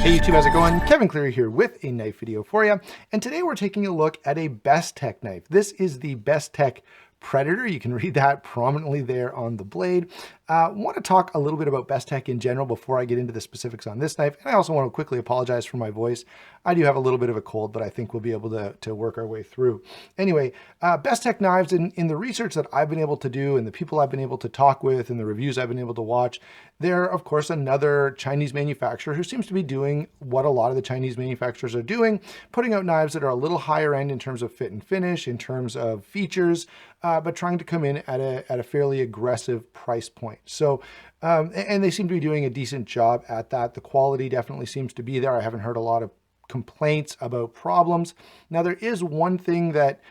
Hey YouTube, how's it going? Kevin Cleary here with a knife video for you. And today we're taking a look at a Bestech knife. This is the Bestech Predator. You can read that prominently there on the blade. I want to talk a little bit about Bestech in general before I get into the specifics on this knife. And I also want to quickly apologize for my voice. I do have a little bit of a cold, but I think we'll be able to work our way through. Anyway, Bestech knives, in the research that I've been able to do and the people I've been able to talk with and the reviews I've been able to watch, they're of course another Chinese manufacturer who seems to be doing what a lot of the Chinese manufacturers are doing, putting out knives that are a little higher end in terms of fit and finish, in terms of features, but trying to come in at a fairly aggressive price point. So, and they seem to be doing a decent job at that. The quality definitely seems to be there. I haven't heard a lot of complaints about problems. Now, there is one thing that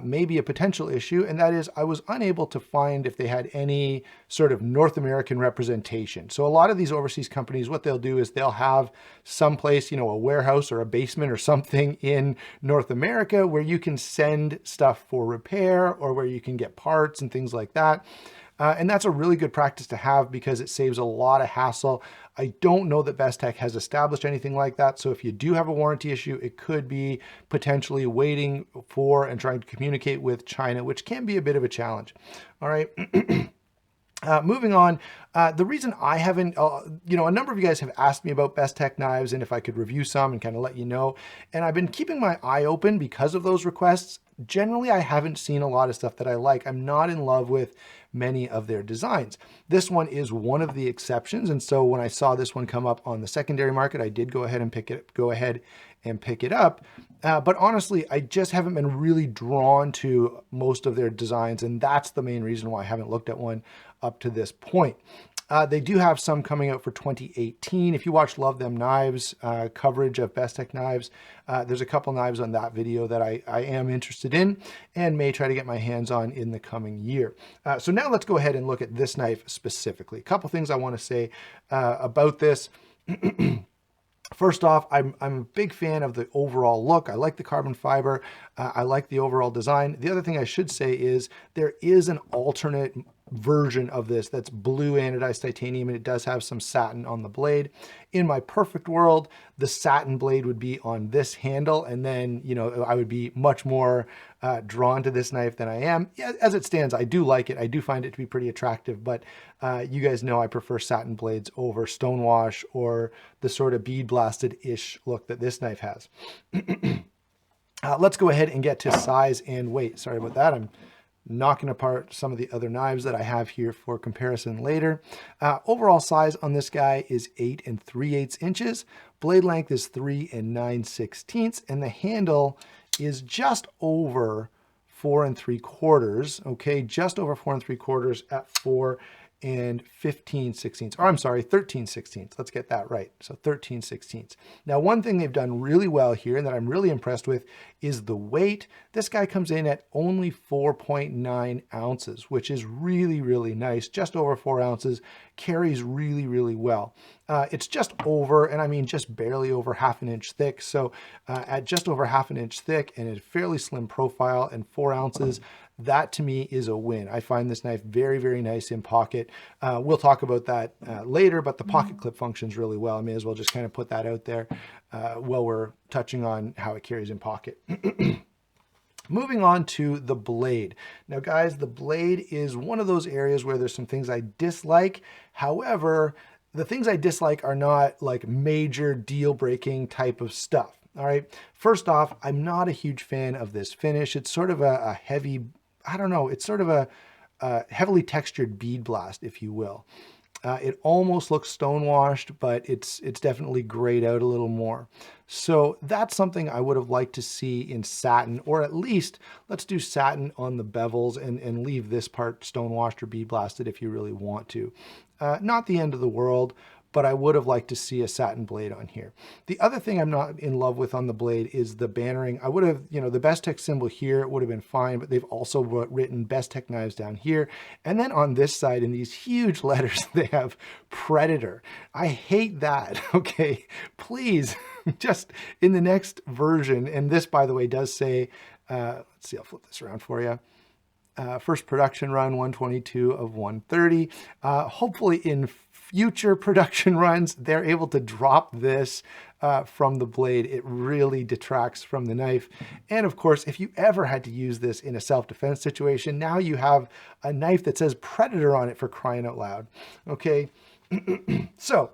may be a potential issue, and that is I was unable to find if they had any sort of North American representation. So a lot of these overseas companies, what they'll do is they'll have someplace, a warehouse or a basement or something in North America where you can send stuff for repair or where you can get parts and things like that. And that's a really good practice to have because it saves a lot of hassle. I don't know that Bestech has established anything like that. So if you do have a warranty issue, it could be potentially waiting for and trying to communicate with China, which can be a bit of a challenge. All right. Moving on, the reason I haven't, a number of you guys have asked me about Bestech knives and if I could review some and kind of let you know. And I've been keeping my eye open because of those requests. Generally, I haven't seen a lot of stuff that I like. I'm not in love with many of their designs. This one is one of the exceptions. And so when I saw this one come up on the secondary market, I did go ahead and pick it up. But honestly, I just haven't been really drawn to most of their designs. And that's the main reason why I haven't looked at one up to this point. They do have some coming out for 2018. If you watch Love Them Knives coverage of Bestech knives, there's a couple knives on that video that I am interested in and may try to get my hands on in the coming year. So now let's go ahead and look at this knife specifically. A couple things I want to say about this. First off, I'm a big fan of the overall look. I like the carbon fiber. I like the overall design. The other thing I should say is there is an alternate version of this that's blue anodized titanium, and it does have some satin on the blade. In my perfect world, the satin blade would be on this handle, and then I would be much more drawn to this knife than I am. Yeah, as it stands, I do like it. I do find it to be pretty attractive, but you guys know I prefer satin blades over stonewash or the sort of bead blasted-ish look that this knife has. Let's go ahead and get to size and weight. Sorry about that. I'm knocking apart some of the other knives that I have here for comparison later. Overall size on this guy is 8 3/8 inches. Blade length is 3 9/16, and the handle is just over 4 3/4. Okay, just over 4 3/4 at 4 15/16, or I'm sorry, 13/16. Let's get that right. So 13/16. Now, one thing they've done really well here and that I'm really impressed with is the weight. This guy comes in at only 4.9 ounces, which is really, really nice. Just over 4 ounces, carries really, really well. It's just over, and I mean just barely over 1/2 inch thick. So at just over 1/2 inch thick and a fairly slim profile and 4 ounces, that to me is a win. I find this knife very, very nice in pocket. We'll talk about that later, but the pocket clip functions really well. I may as well just kind of put that out there while we're touching on how it carries in pocket. Moving on to the blade. Now guys, the blade is one of those areas where there's some things I dislike. However, the things I dislike are not like major deal-breaking type of stuff. All right. First off, I'm not a huge fan of this finish. It's sort of a heavy, I don't know, it's sort of a heavily textured bead blast, if you will. It almost looks stonewashed, but it's definitely grayed out a little more. So that's something I would have liked to see in satin, or at least let's do satin on the bevels and leave this part stonewashed or bead blasted if you really want to. Not the end of the world, but I would have liked to see a satin blade on here. The other thing I'm not in love with on the blade is the bannering. I would have, the Bestech symbol here would have been fine, but they've also written Bestech knives down here. And then on this side in these huge letters, they have Predator. I hate that, okay? Please, just in the next version, and this, by the way, does say, let's see, I'll flip this around for you. First production run, 122 of 130. Hopefully in future production runs, they're able to drop this from the blade. It really detracts from the knife. And of course, if you ever had to use this in a self-defense situation, now you have a knife that says Predator on it, for crying out loud. Okay, so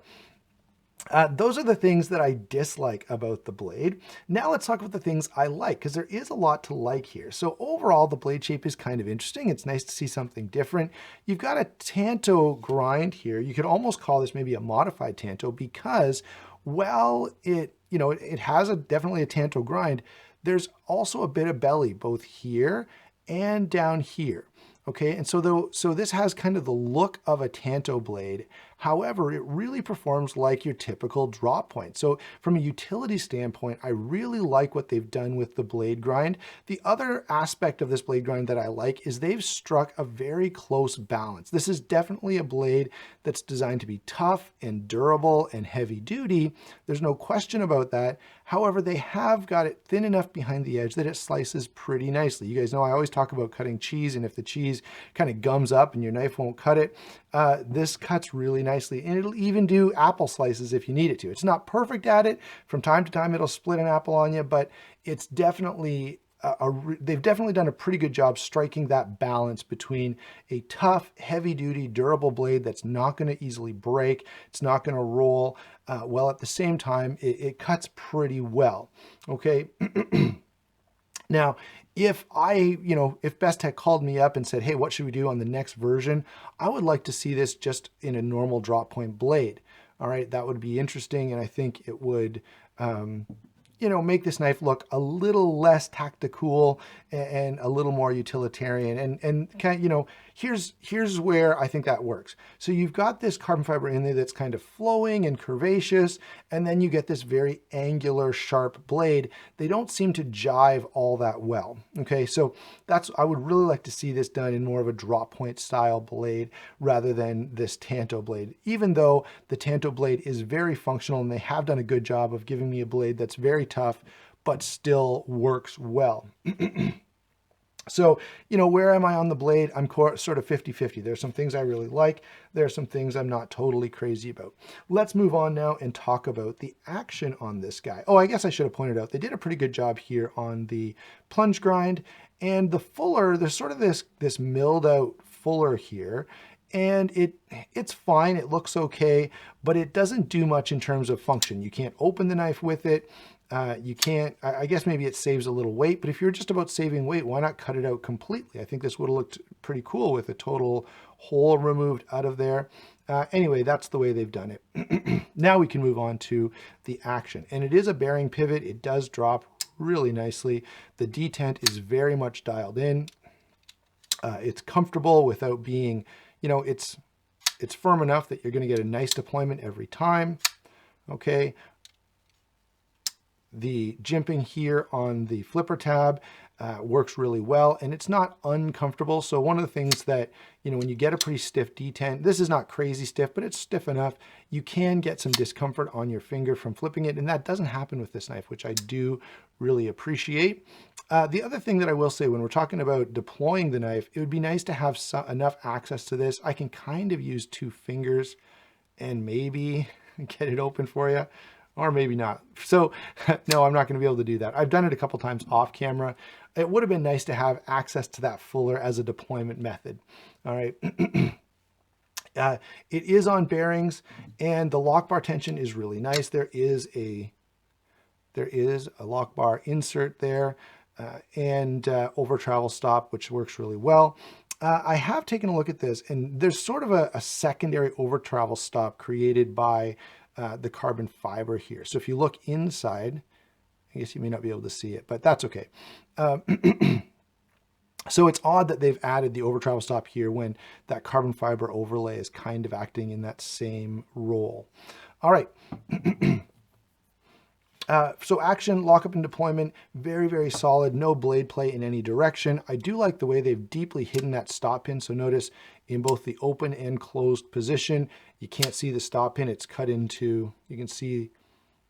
those are the things that I dislike about the blade. Now let's talk about the things I like, because there is a lot to like here. So overall, the blade shape is kind of interesting. It's nice to see something different. You've got a tanto grind here. You could almost call this maybe a modified tanto, because while it, you know, it has definitely a tanto grind, there's also a bit of belly both here and down here. Okay, and so this has kind of the look of a tanto blade. However, it really performs like your typical drop point. So from a utility standpoint, I really like what they've done with the blade grind. The other aspect of this blade grind that I like is they've struck a very close balance. This is definitely a blade that's designed to be tough and durable and heavy duty. There's no question about that. However, they have got it thin enough behind the edge that it slices pretty nicely. You guys know I always talk about cutting cheese, and if the cheese kind of gums up and your knife won't cut it, this cuts really nicely, and it'll even do apple slices if you need it to. It's not perfect at it. From time to time, it'll split an apple on you, but it's definitely they've definitely done a pretty good job striking that balance between a tough, heavy-duty, durable blade that's not going to easily break, it's not going to roll, while at the same time, it cuts pretty well. Okay. Now, if Bestech called me up and said, hey, what should we do on the next version? I would like to see this just in a normal drop point blade. All right, that would be interesting, and I think it would, make this knife look a little less tactical and a little more utilitarian. And kind of, here's where I think that works. So you've got this carbon fiber in there that's kind of flowing and curvaceous, and then you get this very angular, sharp blade. They don't seem to jive all that well. Okay, so I would really like to see this done in more of a drop point style blade rather than this tanto blade, even though the tanto blade is very functional and they have done a good job of giving me a blade that's very tough, but still works well. So, where am I on the blade? I'm sort of 50-50. There's some things I really like. There are some things I'm not totally crazy about. Let's move on now and talk about the action on this guy. Oh, I guess I should have pointed out, they did a pretty good job here on the plunge grind. And the fuller, there's sort of this milled out fuller here. And it's fine, it looks okay, but it doesn't do much in terms of function. You can't open the knife with it. You can't, I guess maybe it saves a little weight, but if you're just about saving weight, why not cut it out completely? I think this would have looked pretty cool with a total hole removed out of there. Anyway, that's the way they've done it. Now we can move on to the action. And it is a bearing pivot. It does drop really nicely. The detent is very much dialed in. It's comfortable without being, it's firm enough that you're going to get a nice deployment every time. Okay. The jimping here on the flipper tab works really well, and it's not uncomfortable. So one of the things that, when you get a pretty stiff detent, this is not crazy stiff, but it's stiff enough, you can get some discomfort on your finger from flipping it, and that doesn't happen with this knife, which I do really appreciate. The other thing that I will say when we're talking about deploying the knife, it would be nice to have enough access to this. I can kind of use 2 fingers and maybe get it open for you. Or maybe not. So no, I'm not going to be able to do that. I've done it a couple times off camera. It would have been nice to have access to that fuller as a deployment method. All right. It is on bearings, and the lock bar tension is really nice. There is a lock bar insert there, and over travel stop, which works really well. I have taken a look at this, and there's sort of a secondary over travel stop created by the carbon fiber here. So if you look inside, I guess you may not be able to see it, but that's okay. So it's odd that they've added the over travel stop here when that carbon fiber overlay is kind of acting in that same role. All right. So action, lockup and deployment, very, very solid. No blade play in any direction. I do like the way they've deeply hidden that stop pin. So notice in both the open and closed position, you can't see the stop pin. It's cut into, you can see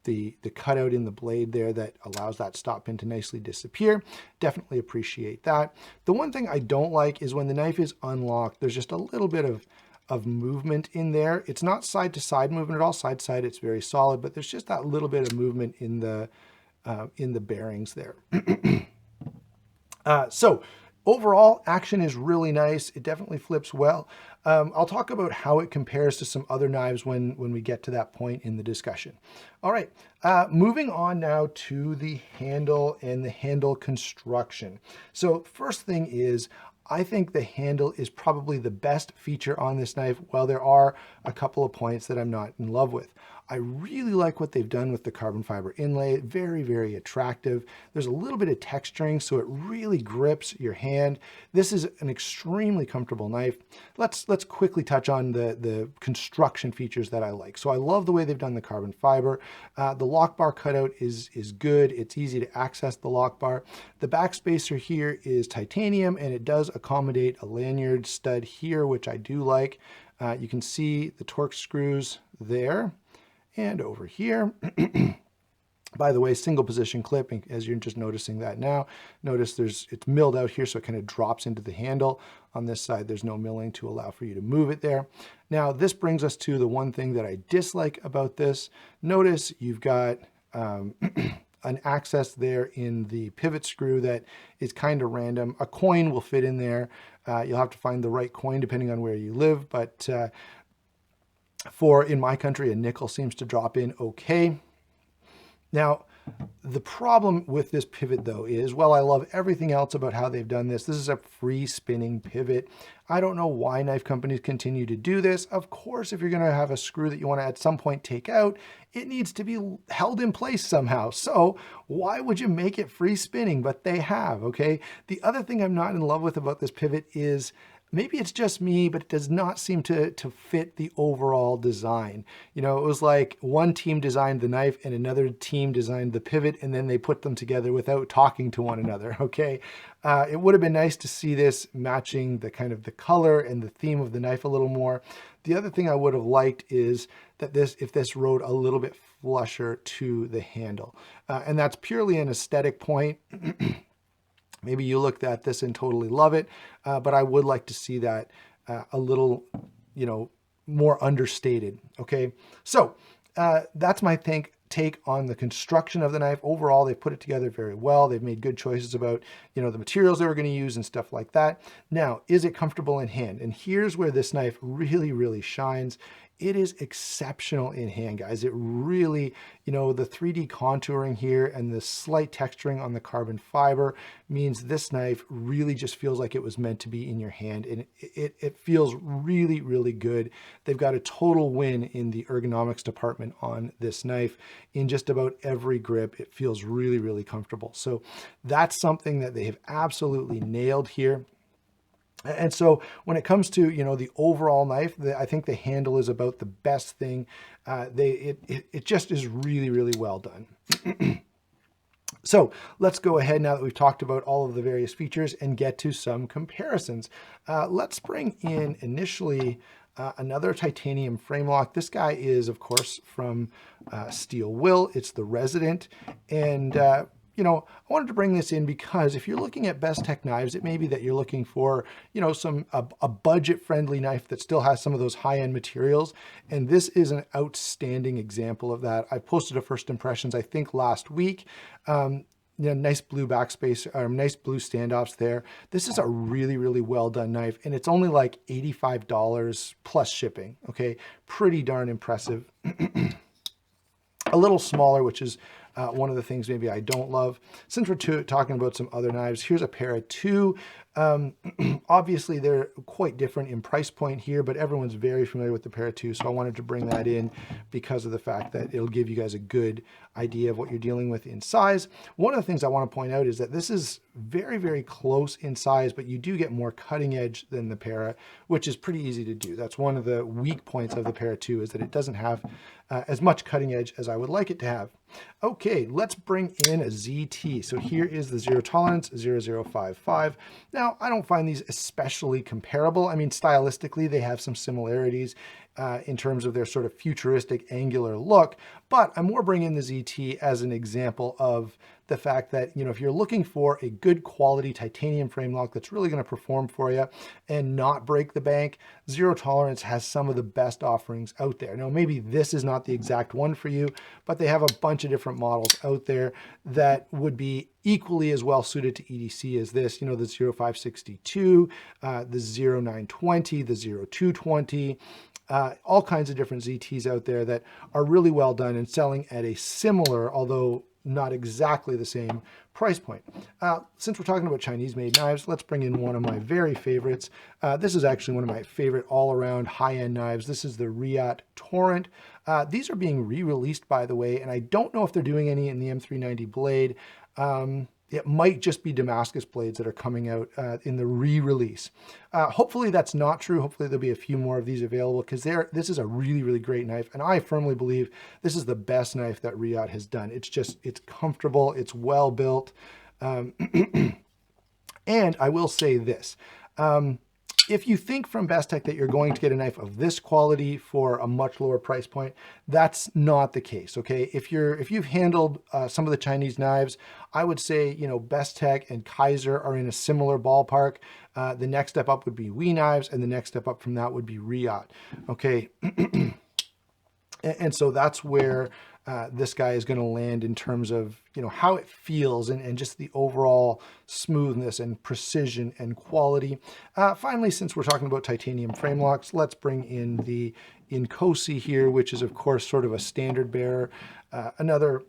the cutout in the blade there that allows that stop pin to nicely disappear. Definitely appreciate that. The one thing I don't like is when the knife is unlocked, there's just a little bit of movement in there. It's not side to side movement at all. Side to side, it's very solid, but there's just that little bit of movement in the bearings there. So overall, action is really nice. It definitely flips well. I'll talk about how it compares to some other knives when we get to that point in the discussion. All right, moving on now to the handle and the handle construction. So first thing is, I think the handle is probably the best feature on this knife, while there are a couple of points that I'm not in love with. I really like what they've done with the carbon fiber inlay. Very, very attractive. There's a little bit of texturing, so it really grips your hand. This is an extremely comfortable knife. Let's quickly touch on the construction features that I like. So I love the way they've done the carbon fiber. The lock bar cutout is good. It's easy to access the lock bar. The back spacer here is titanium, and it does accommodate a lanyard stud here, which I do like. You can see the Torx screws there. And over here, by the way, single position clip, as you're just noticing that now. Notice it's milled out here, so it kind of drops into the handle. On this side, there's no milling to allow for you to move it there. Now, this brings us to the one thing that I dislike about this. Notice you've got an access there in the pivot screw that is kind of random. A coin will fit in there. You'll have to find the right coin depending on where you live, but in my country, a nickel seems to drop in okay. Now, the problem with this pivot though is, well, I love everything else about how they've done this. This is a free spinning pivot. I don't know why knife companies continue to do this. Of course, if you're going to have a screw that you want to at some point take out, it needs to be held in place somehow. So why would you make it free spinning? But they have, okay? The other thing I'm not in love with about this pivot is, maybe it's just me, but it does not seem to fit the overall design. You know, it was like one team designed the knife and another team designed the pivot, and then they put them together without talking to one another, okay? It would have been nice to see this matching the kind of the color and the theme of the knife a little more. The other thing I would have liked is that if this rode a little bit flusher to the handle. And that's purely an aesthetic point. Maybe you looked at this and totally love it, but I would like to see that a little, more understated, okay? So that's my take on the construction of the knife. Overall, they put it together very well. They've made good choices about, the materials they were going to use and stuff like that. Now, is it comfortable in hand? And here's where this knife really, really shines. It is exceptional in hand, guys. It really, the 3D contouring here and the slight texturing on the carbon fiber means this knife really just feels like it was meant to be in your hand. And it feels really, really good. They've got a total win in the ergonomics department on this knife. In just about every grip, it feels really, really comfortable. So that's something that they have absolutely nailed here. And so when it comes to, the overall knife, I think the handle is about the best thing. It just is really, really well done. So let's go ahead now that we've talked about all of the various features and get to some comparisons. Let's bring in initially another titanium frame lock. This guy is, of course, from Steel Will. It's the Resident. And I wanted to bring this in because if you're looking at Bestech knives, it may be that you're looking for, a budget-friendly knife that still has some of those high-end materials. And this is an outstanding example of that. I posted a first impressions, I think, last week. Nice blue backspace, nice blue standoffs there. This is a really, really well done knife, and it's only like $85 plus shipping. Okay, pretty darn impressive. A little smaller, which is one of the things maybe I don't love. Since we're talking about some other knives, here's a pair of two. Obviously, they're quite different in price point here, but everyone's very familiar with the pair of two, so I wanted to bring that in because of the fact that it'll give you guys a good idea of what you're dealing with in size. One of the things I want to point out is that this is very, very close in size, but you do get more cutting edge than the Para, which is pretty easy to do. That's one of the weak points of the Para 2 is that it doesn't have as much cutting edge as I would like it to have. Okay, let's bring in a ZT. So here is the Zero Tolerance 0055. Now, I don't find these especially comparable. I mean, stylistically, they have some similarities in terms of their sort of futuristic angular look, But I'm more bringing the ZT as an example of the fact that, if you're looking for a good quality titanium frame lock that's really going to perform for you and not break the bank, Zero Tolerance has some of the best offerings out there. Now, maybe this is not the exact one for you, but they have a bunch of different models out there that would be equally as well suited to EDC as this, the 0562, the 0920, the 0220, all kinds of different ZTs out there that are really well done and selling at a similar, although not exactly the same price point. Since we're talking about Chinese-made knives, let's bring in one of my very favorites. This is actually one of my favorite all-around high-end knives. This is the Riot Torrent. These are being re-released, by the way, and I don't know if they're doing any in the M390 blade. It might just be Damascus blades that are coming out in the re-release. Hopefully that's not true. Hopefully there'll be a few more of these available, because this is a really, really great knife. And I firmly believe this is the best knife that Riot has done. It's comfortable, it's well built. And I will say this. If you think from Bestech that you're going to get a knife of this quality for a much lower price point, that's not the case, okay? If you've handled some of the Chinese knives, I would say, Bestech and Kaiser are in a similar ballpark. The next step up would be WE Knives, and the next step up from that would be Riot, okay? And so that's where this guy is going to land in terms of, how it feels and just the overall smoothness and precision and quality. Finally, since we're talking about titanium frame locks, let's bring in the Inkosi here, which is, of course, sort of a standard bearer. Another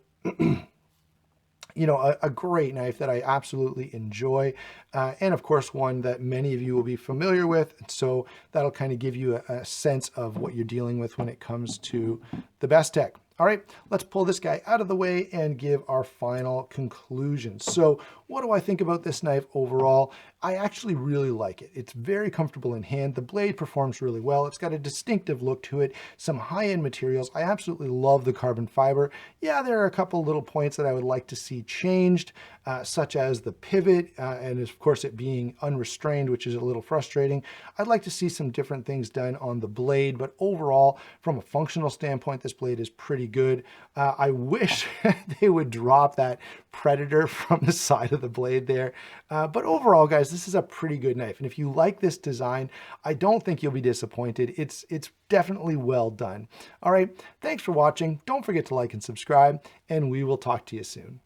a great knife that I absolutely enjoy. And of course, one that many of you will be familiar with. So that'll kind of give you a sense of what you're dealing with when it comes to the Bestech. All right, let's pull this guy out of the way and give our final conclusion. So what do I think about this knife overall? I actually really like it. It's very comfortable in hand. The blade performs really well. It's got a distinctive look to it, some high-end materials. I absolutely love the carbon fiber. Yeah, there are a couple little points that I would like to see changed, such as the pivot, and of course it being unrestrained, which is a little frustrating. I'd like to see some different things done on the blade, but overall, from a functional standpoint, this blade is pretty good. I wish they would drop that Predator from the side of the blade there. But overall, guys, this is a pretty good knife. And if you like this design, I don't think you'll be disappointed. It's definitely well done. All right, thanks for watching. Don't forget to like and subscribe, and we will talk to you soon.